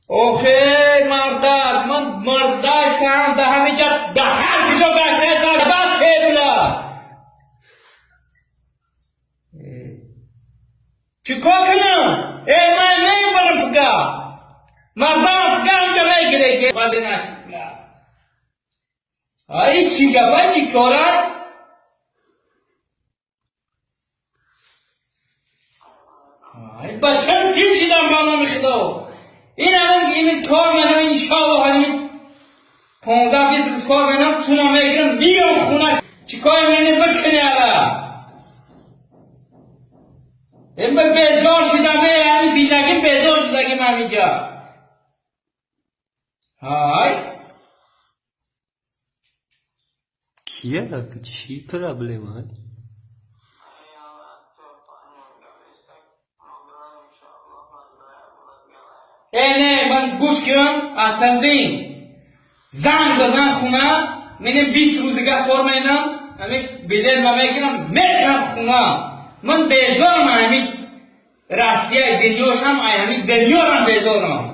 اوخی مرداد من مردای سرم ده همه جا به هر کجا گشته سر بعد که بلا چیکار کنم؟ من نمیبرم پگاه مردم پگاه اونجا میگیره که ولی نشد بلا ای چی گفت چی کارد؟ ای بچه سیر شدم با نام خدا این الان این کار منم این شاب حالی 15-20 روز کار منم سونا میگیرم میام خونه چیکار منه بکنی الان این بیزار شدم همین زندگی بیزار شدگیم همینجا های کیه؟ چی پرابلم های؟ نه من گوش کن اصلا دین زن بزن خونه منم 20 روزگه کار منم همین بدل ما میگیرم میرم خونه من بیزارم همین راستیه دنیاشم همین دنیا رو بیزارم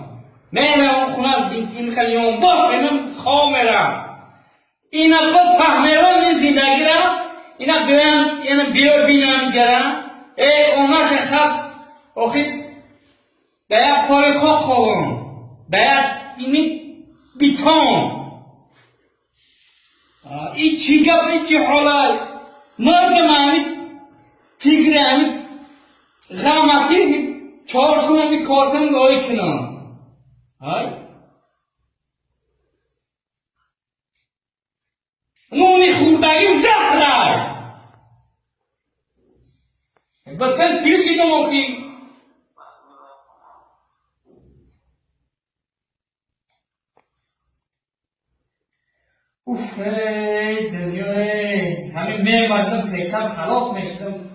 میرم اون خونه زندگی خیلیون با منم خواه میرم اینا بفهمیرم این زندگی را اینا بیان اینا بیار بینم اینجا را اوناش خب آخی باید کار خواه خوام باید اینی بیتام این چی گفت این چی حالای مردم همین فکر همین غمکی 4 سال همین کارتم گاهی کنم های نونی خوردگی زهره بطن سیر شیدم آخی اوف دنیا همین میمردم پیکم خلاص میشدم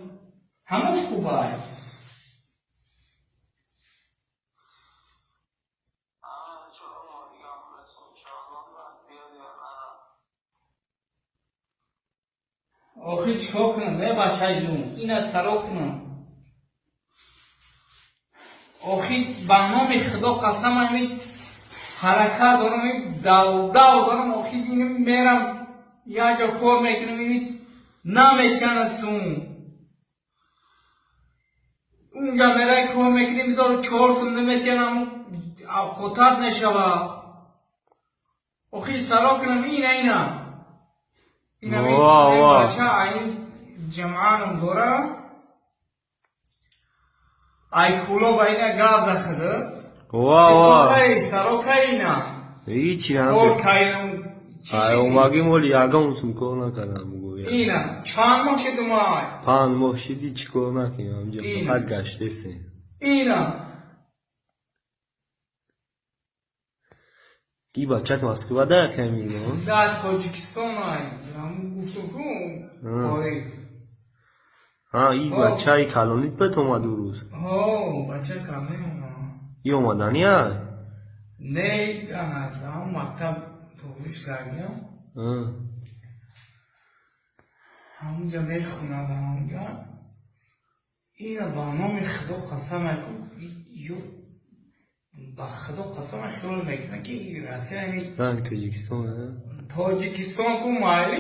هموش خوبه آخی چکا کنم نه بچه جون این از سرا کنم آخی به نام خدا قسم همین حرکت دارم این دو دارم آخی اینو میرم یا جا کار میکنم این نمیکنه سون اونجا میره کار میکنیم میذارم 4 سال نمیتونم خطر نشوه آخی سرا کنم اینا این بچه این جمعانم داره ای کولو با اینا گاز اخده واه سرا که اینا هیچی هم که اومگی مولی یگم سمکو نکنم گویا اینا چند ماه شد اومای 5 ماه شدی چیکار نکنیم همجا فقط گشته سیم اینا کی بچه مسکو ده کمیگون در تاجیکستان های همون گفتو کن خواهی این بچه های کلونیت به تو اومد دو روز بچه کلونی اومد یه اومدنی های نه دانت همون مکتب توبیش کردیم همونجا میخونم همونجا اینا با نام خدا قسم اکن با خدا قسم خیال میکنه که راستی همین تاجیکستان تاجیکستان کو مالی